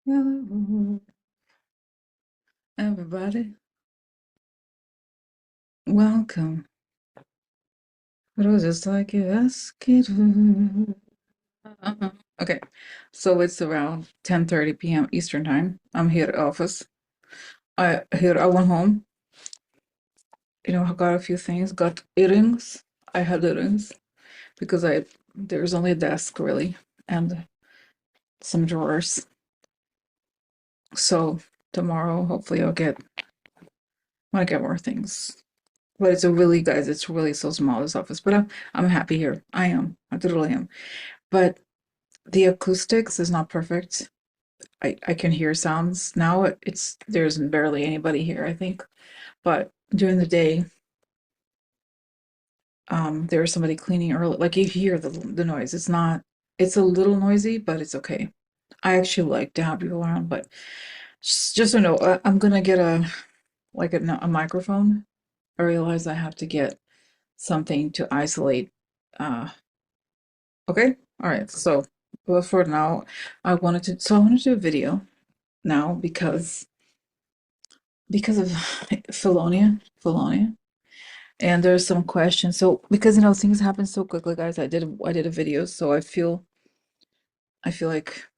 Hello, everybody. Welcome. Roses like you ask it. Okay, so it's around 10:30 p.m. Eastern time. I'm here at office. I went home. I got a few things. Got earrings. I had earrings because there's only a desk really and some drawers. So tomorrow, hopefully, want to get more things. But guys, it's really so small, this office. But I'm happy here. I am. I totally am. But the acoustics is not perfect. I can hear sounds now. There's barely anybody here, I think. But during the day, there's somebody cleaning early. Like you hear the noise. It's a little noisy, but it's okay. I actually like to have people around, but just so you know, I'm gonna get a microphone. I realize I have to get something to isolate. Okay, all right. So, but for now, I wanted to do a video now because of Felonia, and there's some questions. So because things happen so quickly, guys. I did a video, so I feel like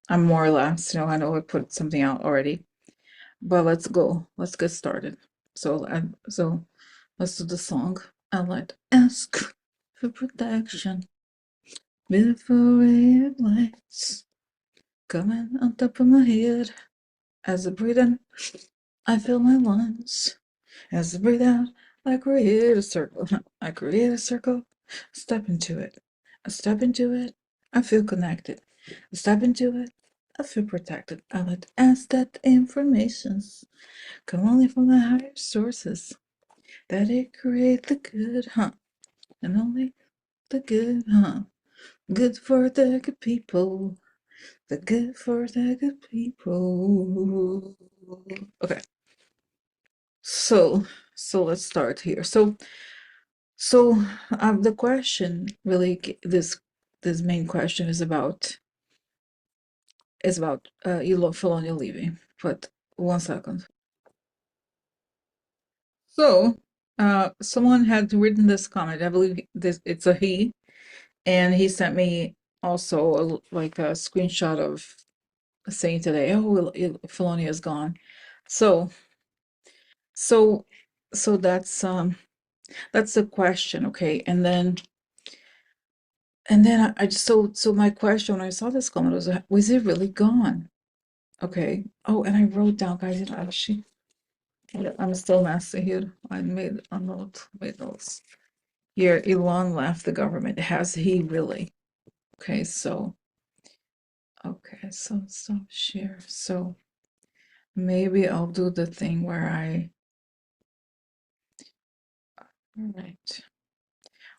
I'm more relaxed. I know I put something out already, but let's go. Let's get started. So let's do the song. I like to ask for protection before it lights coming on top of my head as I breathe in. I fill my lungs. As I breathe out, I create a circle. I create a circle. Step into it. I step into it. I feel connected. I step into it. I feel protected. I let ask that informations come only from the higher sources. That it create the good, huh? And only the good, huh? Good for the good people. The good for the good people. Okay. So, so let's start here. The question really, this main question is about Elon Felony leaving. But 1 second. So, someone had written this comment. I believe it's a he, and he sent me also like a screenshot of saying today, "Oh, Felony is gone." So, so, so that's the question, okay? And then I just so my question when I saw this comment was it really gone? Okay. Oh, and I wrote down, guys, actually, I'm still messy here. I made notes. Here, Elon left the government. Has he really? Okay, so stop share. So maybe I'll do the thing where all right,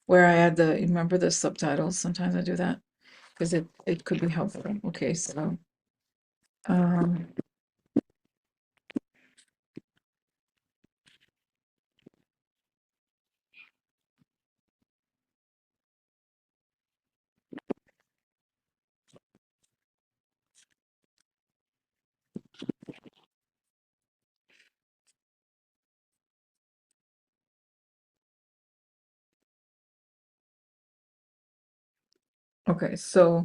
where I add remember the subtitles? Sometimes I do that because it could be helpful. Okay, so um okay, so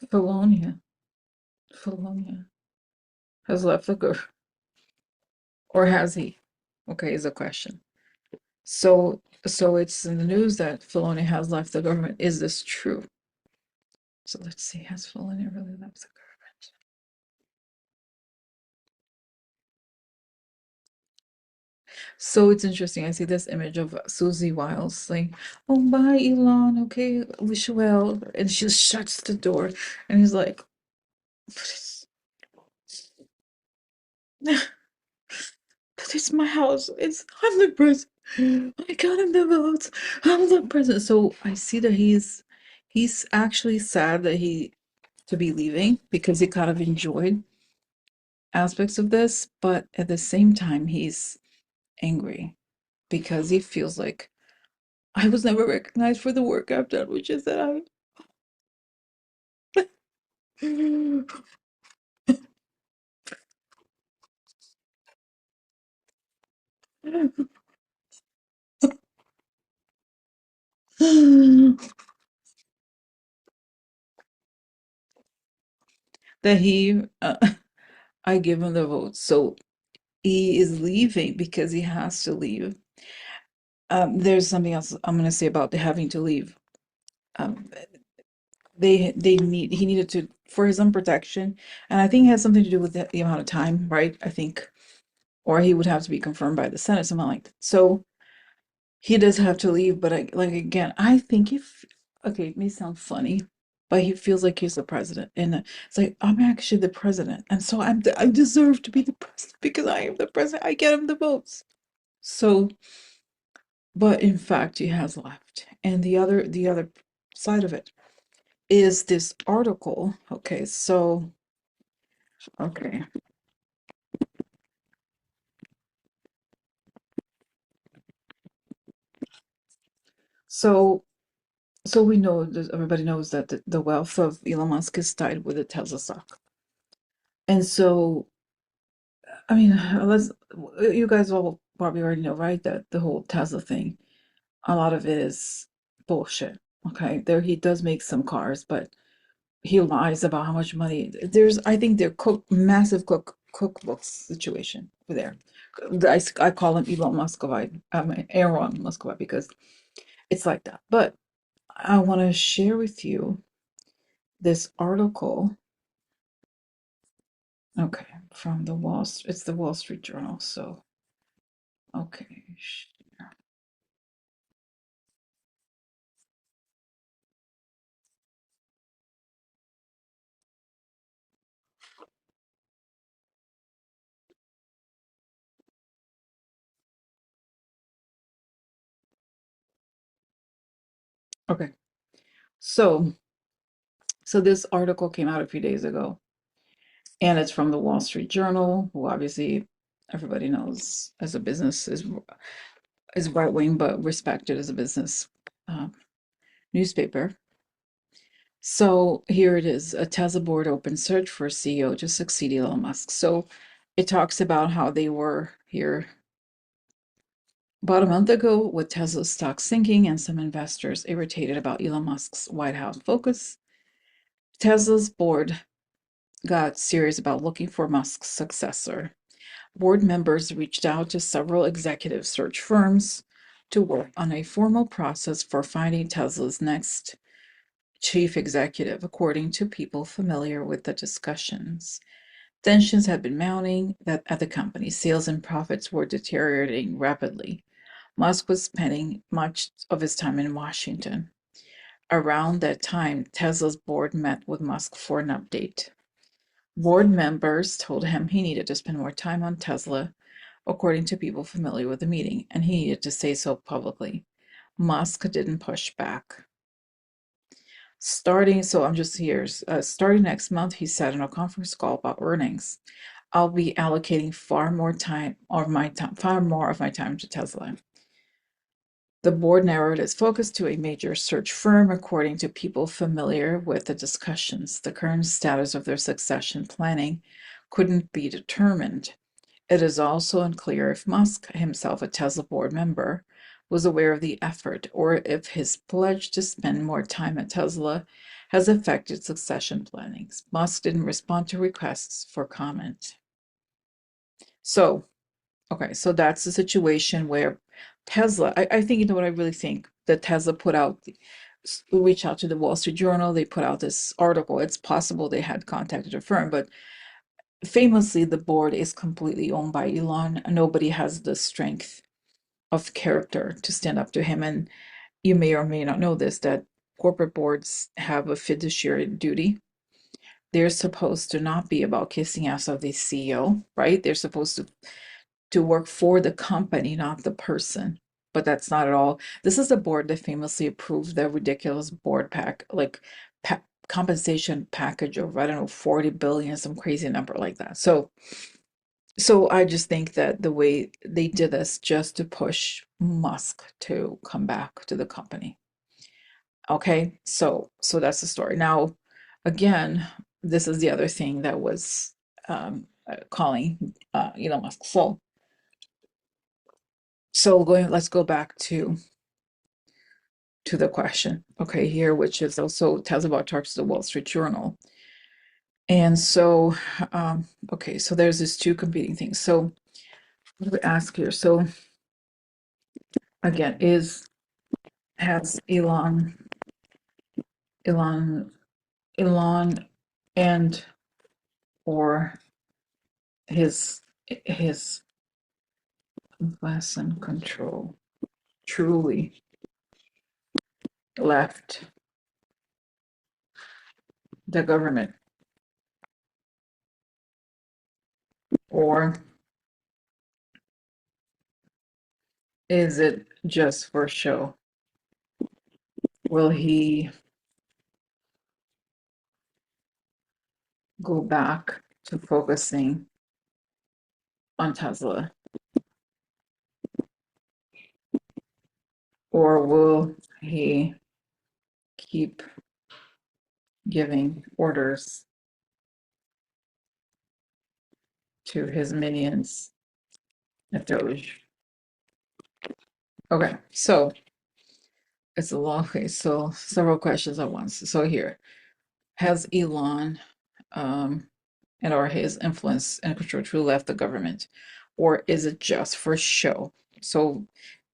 Felonia, Felonia has left the group, or has he? Okay, is a question. So it's in the news that Felonia has left the government. Is this true? So let's see, has Felonia really left the government? So it's interesting. I see this image of Susie Wiles saying, "Oh, bye, Elon. Okay, wish you well." And she shuts the door, and he's like, "But it's my house. I'm the president. I counted the votes. I'm the president." So I see that he's actually sad that he to be leaving because he kind of enjoyed aspects of this, but at the same time, he's angry because he feels like I was never recognized for the work I've done, which is that I That he, I give him the vote. So he is leaving because he has to leave. There's something else I'm going to say about the having to leave. Um, he needed to for his own protection, and I think it has something to do with the amount of time, right? I think, or he would have to be confirmed by the Senate, something like that. So he does have to leave, but like again, I think if okay, it may sound funny, but he feels like he's the president, and it's like I'm actually the president, and so I deserve to be the president because I am the president. I get him the votes. So, but in fact, he has left, and the other side of it is this article. Okay, so okay, so so we know that everybody knows that the wealth of Elon Musk is tied with the Tesla stock, and so I mean, let's you guys all probably already know, right? That the whole Tesla thing, a lot of it is bullshit. Okay, there he does make some cars, but he lies about how much money. There's, I think, they're massive cookbooks situation over there. I call him Elon Muscovite, Aaron Muscovite, because it's like that. But I want to share with you this article. Okay, from it's the Wall Street Journal. So okay, okay. So so this article came out a few days ago, and it's from the Wall Street Journal, who obviously everybody knows as a business is right wing, but respected as a business uh, newspaper. So here it is: a Tesla board open search for CEO to succeed Elon Musk. So it talks about how they were here about a month ago with Tesla's stock sinking and some investors irritated about Elon Musk's White House focus. Tesla's board got serious about looking for Musk's successor. Board members reached out to several executive search firms to work on a formal process for finding Tesla's next chief executive, according to people familiar with the discussions. Tensions had been mounting that at the company. Sales and profits were deteriorating rapidly. Musk was spending much of his time in Washington. Around that time, Tesla's board met with Musk for an update. Board members told him he needed to spend more time on Tesla, according to people familiar with the meeting, and he needed to say so publicly. Musk didn't push back. So I'm just here. Starting next month, he said in a conference call about earnings, I'll be allocating far more of my time to Tesla. The board narrowed its focus to a major search firm, according to people familiar with the discussions. The current status of their succession planning couldn't be determined. It is also unclear if Musk, himself a Tesla board member, was aware of the effort or if his pledge to spend more time at Tesla has affected succession planning. Musk didn't respond to requests for comment. So, okay, so that's the situation where Tesla, I think, you know what I really think? That Tesla reached out to the Wall Street Journal, they put out this article. It's possible they had contacted a firm, but famously, the board is completely owned by Elon. Nobody has the strength of character to stand up to him. And you may or may not know this, that corporate boards have a fiduciary duty. They're supposed to not be about kissing ass of the CEO, right? They're supposed to work for the company, not the person. But that's not at all. This is a board that famously approved the ridiculous board compensation package of, I don't know, 40 billion, some crazy number like that. So I just think that the way they did this just to push Musk to come back to the company. Okay, so that's the story. Now, again, this is the other thing that was calling Elon Musk. So So let's go back to the question, okay, here, which is also tells about talks to the Wall Street Journal. And so, okay, so there's these two competing things. So what do we ask here? So again, has Elon, Elon, and or his lesson control truly left the government, or is it just for show? Will he go back to focusing on Tesla, or will he keep giving orders to his minions at Doge? Okay, so it's a long way. So several questions at once. So here, has Elon and or his influence and control truly left the government, or is it just for show? So,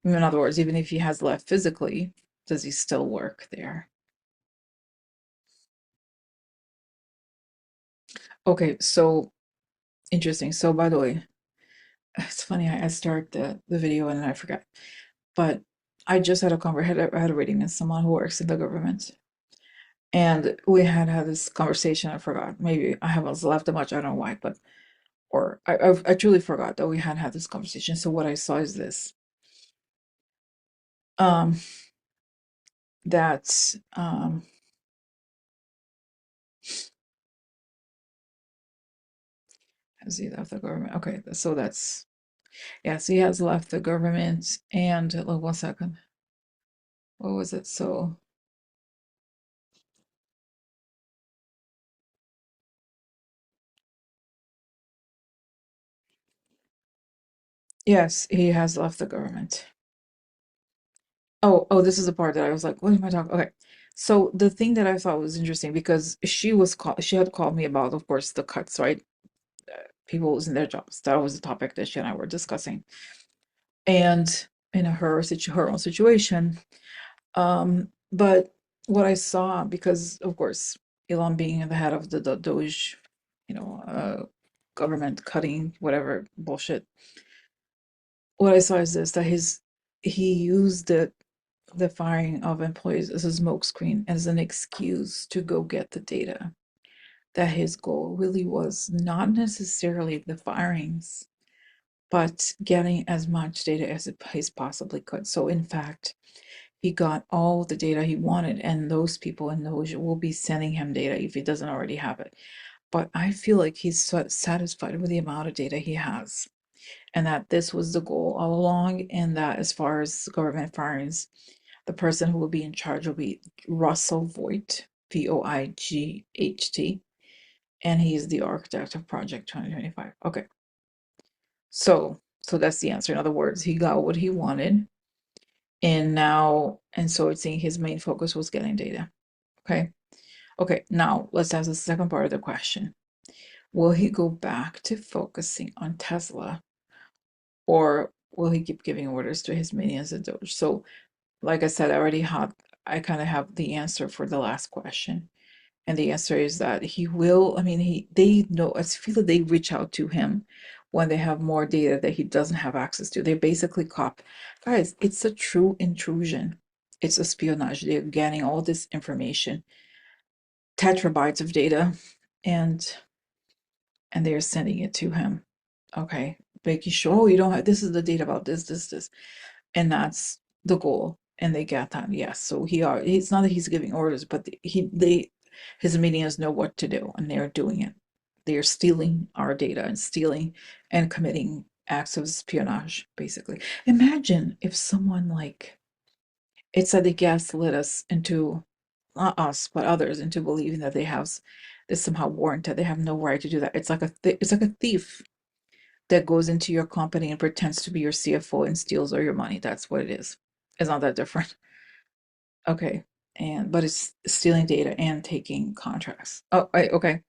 in other words, even if he has left physically, does he still work there? Okay, so interesting. So, by the way, it's funny. I started the video and then I forgot, but I just had a conversation. I had a reading with someone who works in the government, and we had this conversation. I forgot. Maybe I haven't left that much. I don't know why, but or I truly forgot that we had this conversation. So what I saw is this. Um, that has he left the government? Okay, so that's yes, he has left the government. And look, 1 second. What was it? So yes, he has left the government. Oh, this is the part that I was like, what am I talking? Okay. So the thing that I thought was interesting because she had called me about, of course, the cuts, right? People losing their jobs. That was the topic that she and I were discussing. And in her own situation. But what I saw, because of course, Elon being the head of the Doge, government cutting whatever bullshit, what I saw is this, that he used the firing of employees as a smokescreen, as an excuse to go get the data. That his goal really was not necessarily the firings, but getting as much data as he possibly could. So in fact, he got all the data he wanted, and those people in those will be sending him data if he doesn't already have it. But I feel like he's satisfied with the amount of data he has, and that this was the goal all along, and that as far as government firings, the person who will be in charge will be Russell Voigt, Voight, and he's the architect of Project 2025. Okay, so that's the answer. In other words, he got what he wanted, and so it's saying his main focus was getting data. Okay, now let's ask the second part of the question. Will he go back to focusing on Tesla, or will he keep giving orders to his minions at Doge? So like I said, I kind of have the answer for the last question. And the answer is that he will. I mean, they know, I feel that they reach out to him when they have more data that he doesn't have access to. They basically guys, it's a true intrusion. It's espionage. They're getting all this information, terabytes of data, and they're sending it to him. Okay, making sure, oh, you don't have, this is the data about this, and that's the goal. And they get that, yes. So it's not that he's giving orders, but his minions know what to do, and they're doing it. They're stealing our data and stealing and committing acts of espionage, basically. Imagine if someone like it said they gaslit us into, not us, but others, into believing that they have this somehow warranted. They have no right to do that. It's like it's like a thief that goes into your company and pretends to be your CFO and steals all your money. That's what it is. It's not that different. Okay. And but it's stealing data and taking contracts. Oh, okay.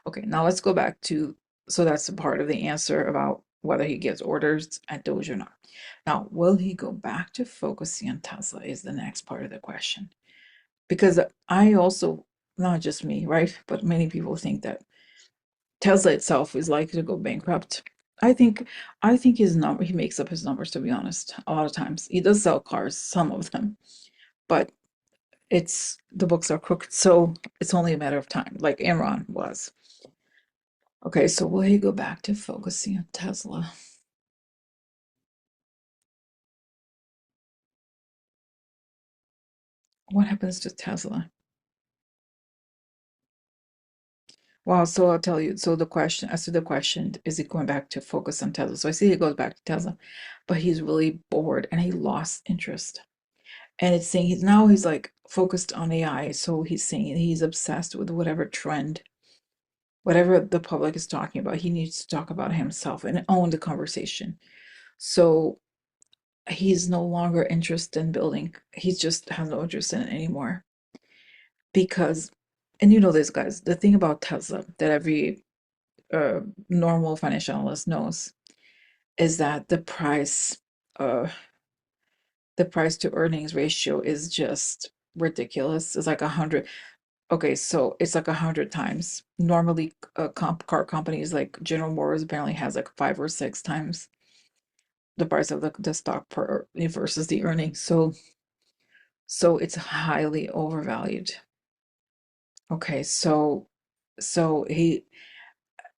Okay. Now let's go back to, so that's a part of the answer about whether he gives orders at Doge or not. Now, will he go back to focusing on Tesla is the next part of the question. Because I also, not just me, right? But many people think that Tesla itself is likely to go bankrupt. I think his number, he makes up his numbers, to be honest. A lot of times. He does sell cars, some of them, but it's the books are crooked, so it's only a matter of time, like Enron was. Okay, so will he go back to focusing on Tesla? What happens to Tesla? Well, so I'll tell you. So the question, as to the question, is he going back to focus on Tesla? So I see he goes back to Tesla, but he's really bored and he lost interest. And it's saying he's like focused on AI. So he's saying he's obsessed with whatever trend, whatever the public is talking about. He needs to talk about himself and own the conversation. So he's no longer interested in building. He just has no interest in it anymore. Because, and you know this, guys, the thing about Tesla that every uh, normal financial analyst knows is that uh, the price to earnings ratio is just ridiculous. It's like 100. Okay, so it's like 100 times. Normally, car companies like General Motors apparently has like 5 or 6 times the price of the stock per versus the earnings. So it's highly overvalued. Okay, so he's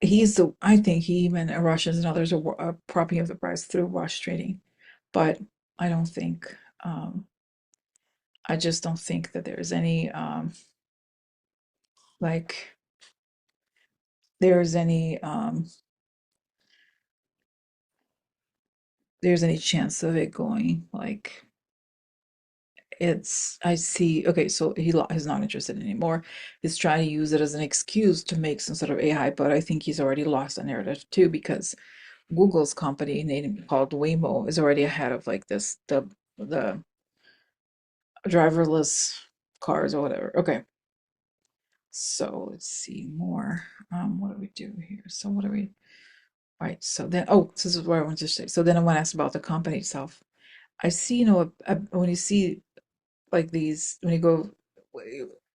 the, I think he even Russians and others are propping up the price through wash trading, but I don't think I just don't think that there's any like there's any there's any chance of it going like it's I see. Okay, so he's not interested anymore. He's trying to use it as an excuse to make some sort of AI, but I think he's already lost the narrative too because Google's company name called Waymo is already ahead of like the driverless cars or whatever. Okay, so let's see more. What do we do here? So what do we? Right. So then, oh, this is where I want to say. So then I want to ask about the company itself. I see, when you see like these, when you go,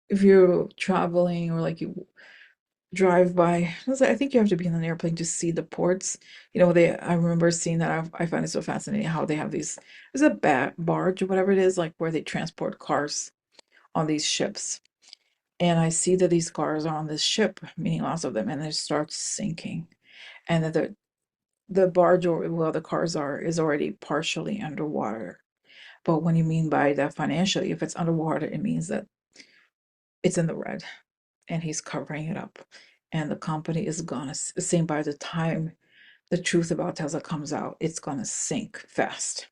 if you're traveling or like you drive by, I think you have to be in an airplane to see the ports. I remember seeing that. I find it so fascinating how they have these, is a barge or whatever it is, like where they transport cars on these ships. And I see that these cars are on this ship, meaning lots of them, and they start sinking. And that the barge, or well, the cars is already partially underwater. But when you mean by that financially, if it's underwater, it means that it's in the red and he's covering it up. And the company is gonna sink by the time the truth about Tesla comes out, it's gonna sink fast.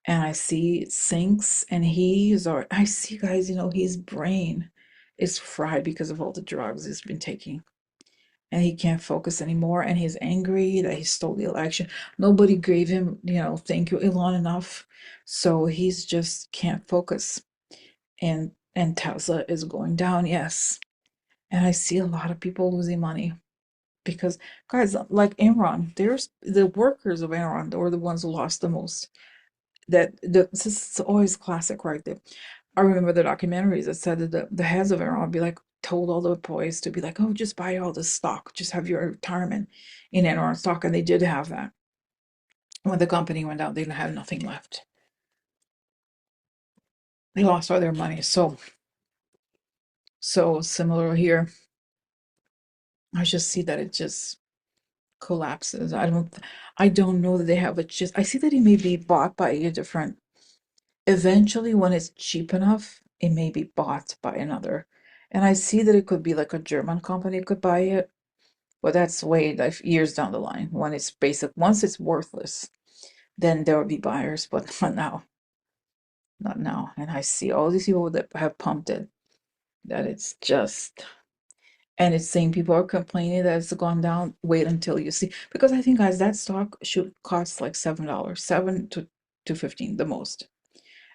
And I see it sinks, and I see, guys, his brain is fried because of all the drugs he's been taking. And he can't focus anymore, and he's angry that he stole the election. Nobody gave him, thank you, Elon, enough. So he's just can't focus. And Tesla is going down, yes. And I see a lot of people losing money because, guys, like Enron, there's the workers of Enron were the ones who lost the most. This is always classic, right there. I remember the documentaries that said that the heads of Enron would be like, told all the employees to be like, oh, just buy all this stock, just have your retirement in Enron stock. And they did have that. When the company went down, they had nothing left. They lost all their money. So similar here. I just see that it just collapses. I don't know that they have a just. I see that it may be bought by a different. Eventually, when it's cheap enough, it may be bought by another. And I see that it could be like a German company could buy it, but that's way like years down the line. Once it's worthless, then there will be buyers, but not now. Not now. And I see all these people that have pumped it, that it's just, and it's saying people are complaining that it's gone down. Wait until you see, because I think, guys, that stock should cost like $7, 7 to 15 the most,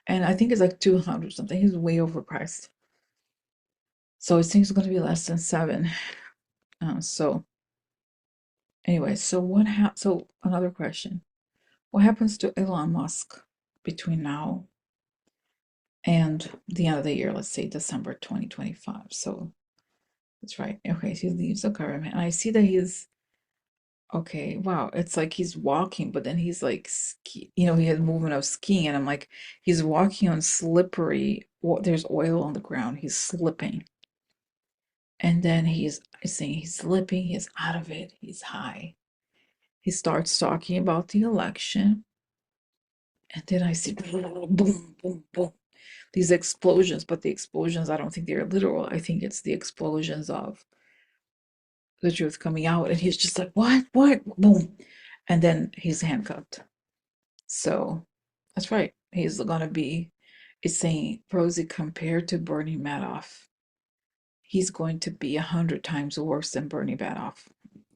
and I think it's like 200 something. He's way overpriced, so it seems it's going to be less than 7. So anyway, so another question: what happens to Elon Musk between now and the end of the year? Let's say December 2025. So that's right. Okay, so he leaves the government, and I see that he's okay. Wow, it's like he's walking, but then he's like he has movement of skiing, and I'm like, he's walking on slippery. There's oil on the ground. He's slipping, and then he's saying he's slipping. He's out of it. He's high. He starts talking about the election, and then I see boom, boom, boom, these explosions. But the explosions, I don't think they're literal. I think it's the explosions of the truth coming out, and he's just like, what, boom, and then he's handcuffed. So that's right. He's gonna be. It's saying, Rosie, compared to Bernie Madoff, he's going to be 100 times worse than Bernie Madoff,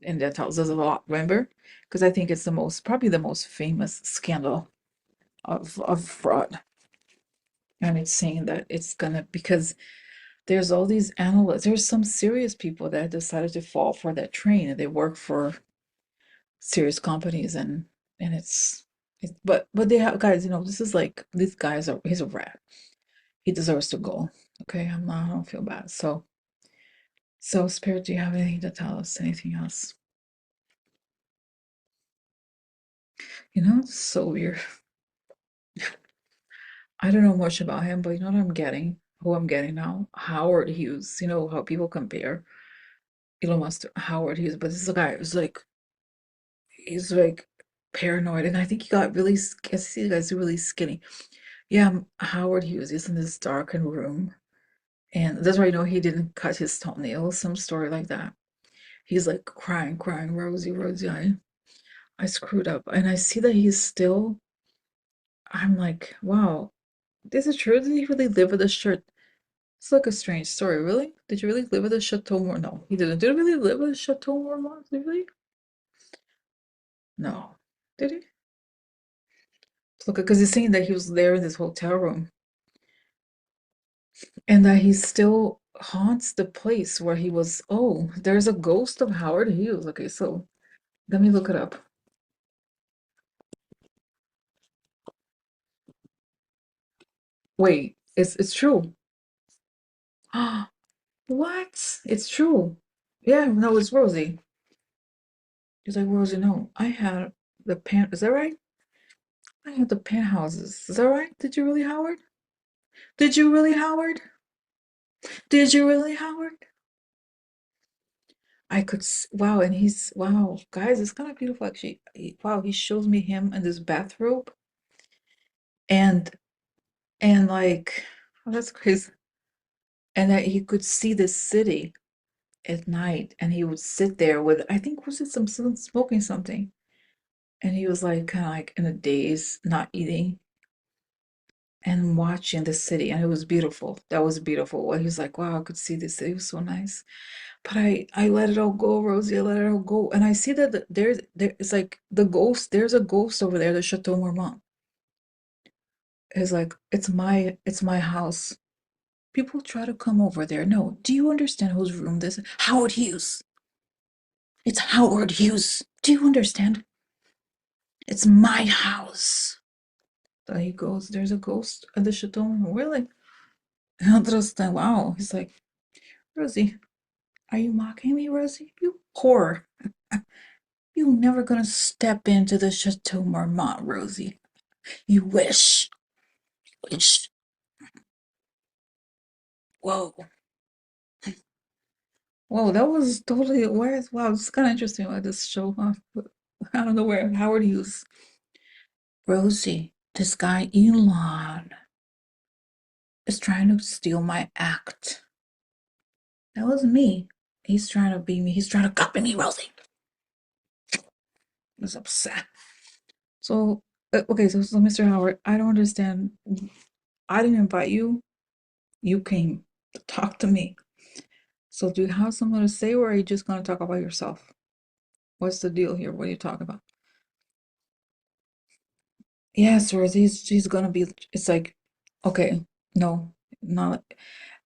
and that tells us a lot. Remember, because I think it's probably the most famous scandal of fraud, and it's saying that it's gonna because there's all these analysts. There's some serious people that decided to fall for that train, and they work for serious companies, and but they have guys, this is like these guys are he's a rat. He deserves to go. Okay, I don't feel bad. So Spirit, do you have anything to tell us? Anything else? It's so weird. I don't know much about him, but you know what I'm getting? Who I'm getting now? Howard Hughes. You know how people compare Elon Musk to Howard Hughes, but this is a guy who's like he's like paranoid, and I think he got really. I see the guy's really skinny. Yeah, Howard Hughes is in this darkened room, and that's why he didn't cut his toenails. Some story like that. He's like crying, crying, Rosie, Rosie, I screwed up, and I see that he's still. I'm like, wow, this is true. Did he really live with a shirt? It's like a strange story. Really? Did you really live with a Chateau Moore? No, he didn't. Did he really live with a Chateau Moore? Did he really? No. Did he? Look, because he's saying that he was there in this hotel room, and that he still haunts the place where he was. Oh, there's a ghost of Howard Hughes. Okay, so let me look it up. Wait, it's true. What? It's true. Yeah, no, it's Rosie. He's like, Rosie, no, I had the is that right? I had the penthouses. Is that right? Did you really, Howard? Did you really, Howard? Did you really, Howard? Wow, and wow, guys, it's kind of beautiful actually. Wow, he shows me him in this bathrobe, and like, oh, that's crazy. And that he could see the city at night, and he would sit there with, I think, was it someone smoking something, and he was like kind of like in a daze, not eating and watching the city, and it was beautiful. That was beautiful. Well, he was like, wow, I could see the city. It was so nice. But I let it all go, Rosie. I let it all go, and I see that it's like the ghost. There's a ghost over there, the Chateau Marmont. It's like it's my house. People try to come over there. No, do you understand whose room this is? Howard Hughes. It's Howard Hughes. Do you understand? It's my house. So he goes, there's a ghost at the Chateau Marmont. Really? Interesting. Wow. He's like, Rosie, are you mocking me, Rosie? You whore. You're never gonna step into the Chateau Marmont, Rosie. You wish. Wish. Whoa. Whoa, that was totally wow, it's kind of interesting about this show, huh? I don't know where Howard Hughes. Rosie, this guy Elon is trying to steal my act. That was me. He's trying to be me. He's trying to copy me, Rosie. I was upset. So, okay, so Mr. Howard, I don't understand. I didn't invite you. You came to talk to me. So do you have something to say, or are you just gonna talk about yourself? What's the deal here? What are you talking about? Yes, or he's gonna be. It's like, okay, no, not.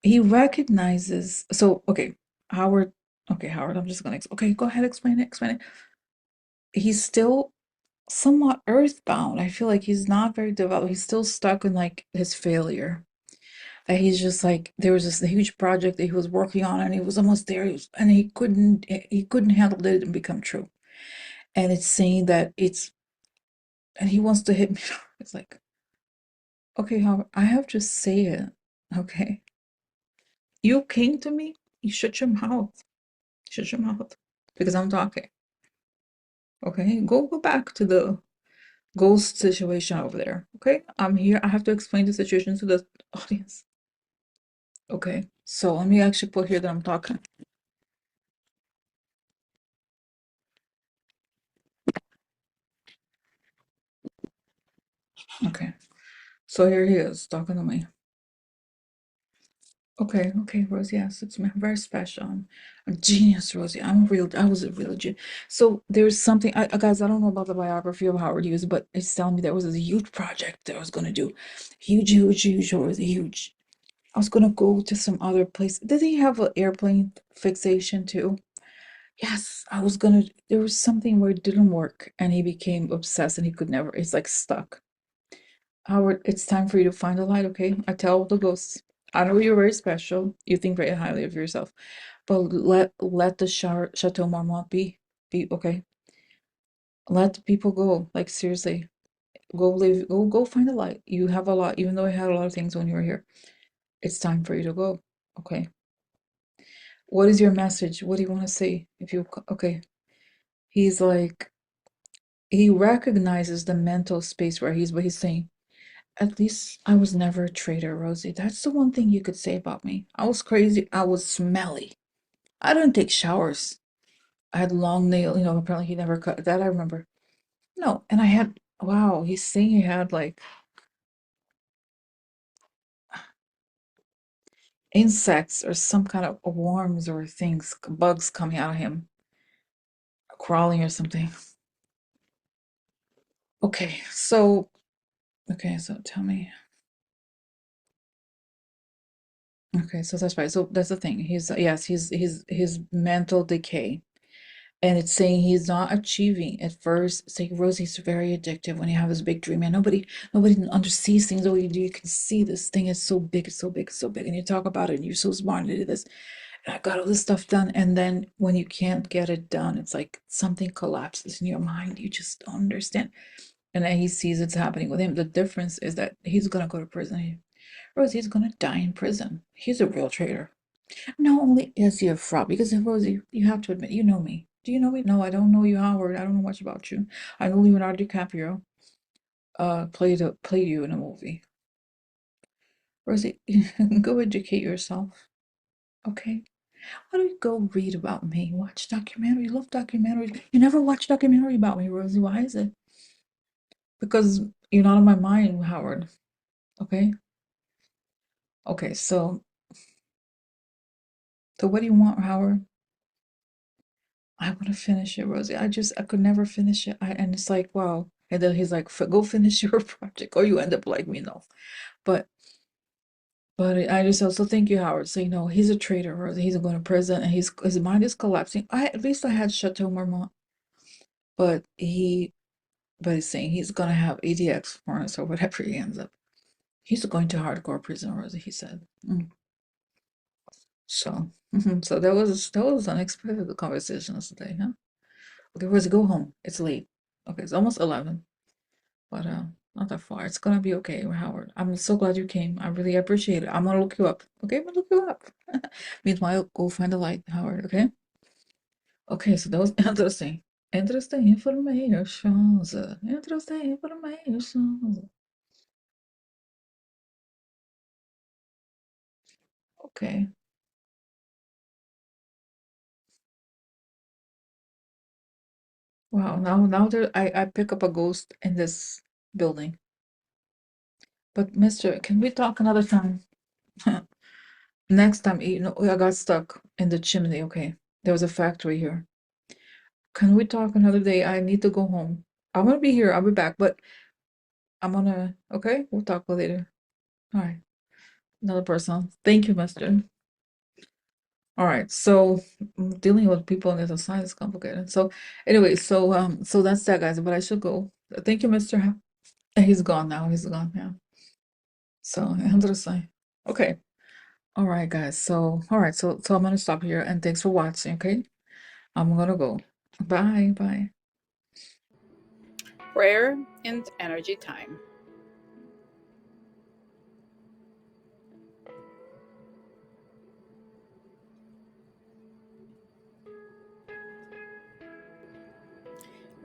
He recognizes. So okay, Howard. Okay, Howard. I'm just gonna. Okay, go ahead. Explain it. Explain it. He's still somewhat earthbound. I feel like he's not very developed. He's still stuck in like his failure. That he's just like there was this huge project that he was working on, and he was almost there, and he couldn't handle it and become true. And it's saying that it's and he wants to hit me. It's like, okay, Howard, I have to say it. Okay, you came to me. You shut your mouth. Shut your mouth because I'm talking. Okay, go back to the ghost situation over there. Okay, I'm here. I have to explain the situation to the audience. Okay, so let me actually put here that I'm talking. Okay, so here he is talking to me. Okay, okay, Rosie. Yes, it's very special. I'm a genius, Rosie. I was a real genius. So there's something, guys, I don't know about the biography of Howard Hughes, but it's telling me there was a huge project that I was going to do. Huge, huge, huge, Rosie, huge. I was going to go to some other place. Did he have an airplane fixation too? Yes, I was going to, there was something where it didn't work and he became obsessed and he could never, he's like stuck. Howard, it's time for you to find the light, okay? I tell the ghosts. I know you're very special. You think very highly of yourself, but let the Chateau Marmont be okay. Let the people go. Like seriously, go live. Go find the light. You have a lot, even though I had a lot of things when you were here. It's time for you to go. Okay. What is your message? What do you want to say? If you okay, he's like he recognizes the mental space where he's, but he's saying, at least I was never a traitor, Rosie. That's the one thing you could say about me. I was crazy. I was smelly. I didn't take showers. I had long nail, apparently he never cut that I remember. No, and I had wow, he's saying he had like insects or some kind of worms or things, bugs coming out of him, crawling or something. Okay, so tell me. Okay, so that's right. So that's the thing. He's yes, his mental decay. And it's saying he's not achieving at first. Saying Rosie's very addictive when you have this big dream, and nobody undersees things. Oh, you can see this thing is so big, it's so big, it's so big, and you talk about it, and you're so smart, and you did this, and I got all this stuff done, and then when you can't get it done, it's like something collapses in your mind. You just don't understand, and then he sees it's happening with him. The difference is that he's gonna go to prison. Rosie's gonna die in prison. He's a real traitor. Not only is he a fraud, because Rosie, you have to admit, you know me. Do you know me? No, I don't know you, Howard. I don't know much about you. I know Leonardo DiCaprio played you in a movie. Rosie, go educate yourself, okay? Why don't you go read about me? Watch documentary. Love documentaries. You never watch documentary about me, Rosie. Why is it? Because you're not in my mind, Howard. Okay? Okay, so what do you want, Howard? I want to finish it, Rosie. I could never finish it. And it's like, wow. And then he's like, Go finish your project, or you end up like me." No, but I just also thank you, Howard. So he's a traitor, Rosie. He's going to prison, and his mind is collapsing. At least I had Chateau Marmont, but he's saying he's gonna have ADX us or whatever he ends up. He's going to hardcore prison, Rosie. He said. So, so that was unexpected conversations today, huh? Okay, Rosie, go home. It's late. Okay, it's almost 11. But not that far. It's gonna be okay, Howard. I'm so glad you came. I really appreciate it. I'm gonna look you up. Okay, I'm gonna look you up. Meanwhile, go find a light, Howard. Okay. Okay. So that was interesting. Interesting information. Interesting information. Okay. Wow. Now there, I pick up a ghost in this building. But Mister, can we talk another time? Next time, I got stuck in the chimney. Okay, there was a factory here. Can we talk another day? I need to go home. I'm gonna be here. I'll be back, but okay, we'll talk later. All right, another person. Thank you, Mister. All right, so dealing with people on the other side is complicated. So anyway, so that's that, guys. But I should go. Thank you, Mister. He's gone now. He's gone. Yeah. So alhamdulillah. Okay. All right, guys. So all right. So I'm gonna stop here, and thanks for watching. Okay. I'm gonna go. Bye. Bye. Prayer and energy time.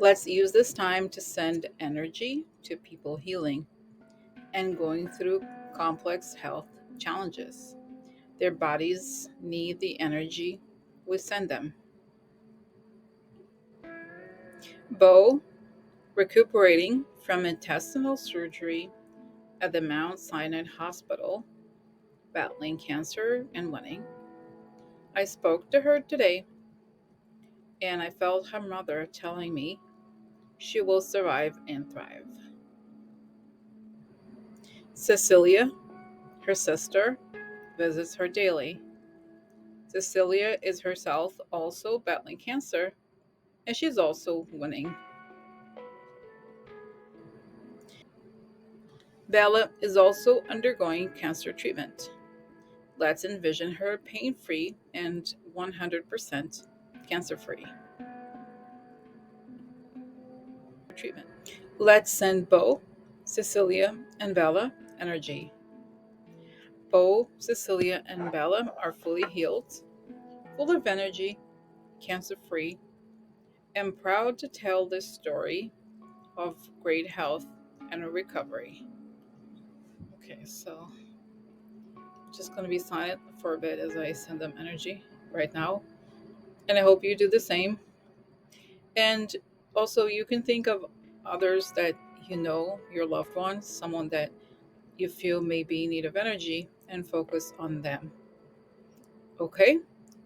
Let's use this time to send energy to people healing and going through complex health challenges. Their bodies need the energy we send them. Bo, recuperating from intestinal surgery at the Mount Sinai Hospital, battling cancer and winning. I spoke to her today and I felt her mother telling me she will survive and thrive. Cecilia, her sister, visits her daily. Cecilia is herself also battling cancer, and she's also winning. Bella is also undergoing cancer treatment. Let's envision her pain free and 100% cancer free. Treatment. Let's send Bo, Cecilia, and Bella energy. Bo, Cecilia, and Bella are fully healed, full of energy, cancer free, and proud to tell this story of great health and recovery. Okay, so I'm just going to be silent for a bit as I send them energy right now. And I hope you do the same. And also, you can think of others that you know, your loved ones, someone that you feel may be in need of energy, and focus on them. Okay?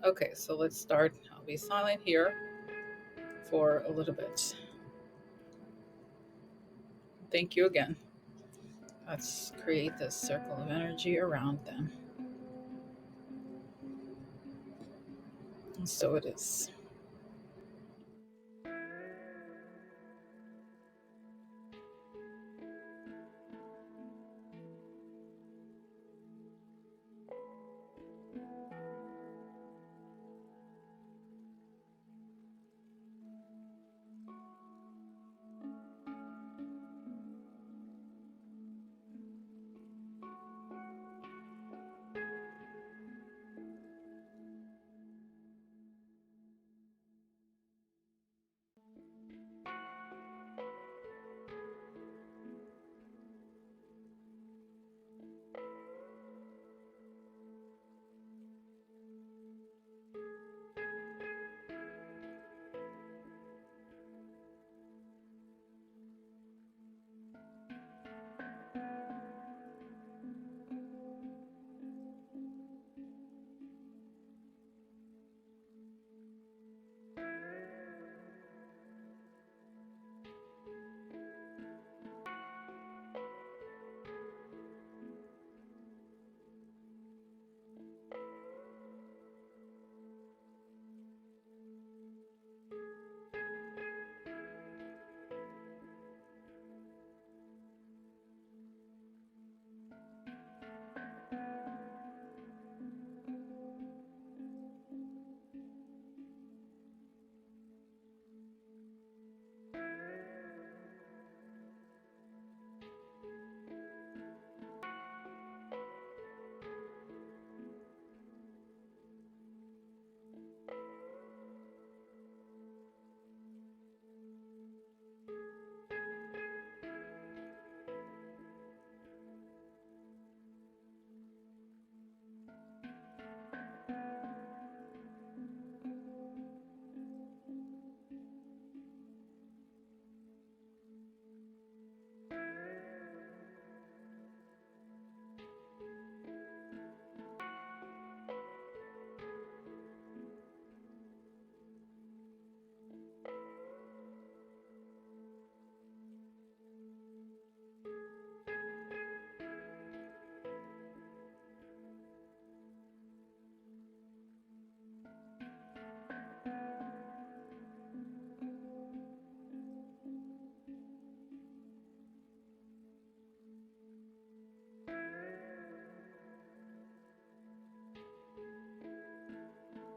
Okay, so let's start. I'll be silent here for a little bit. Thank you again. Let's create this circle of energy around them. And so it is.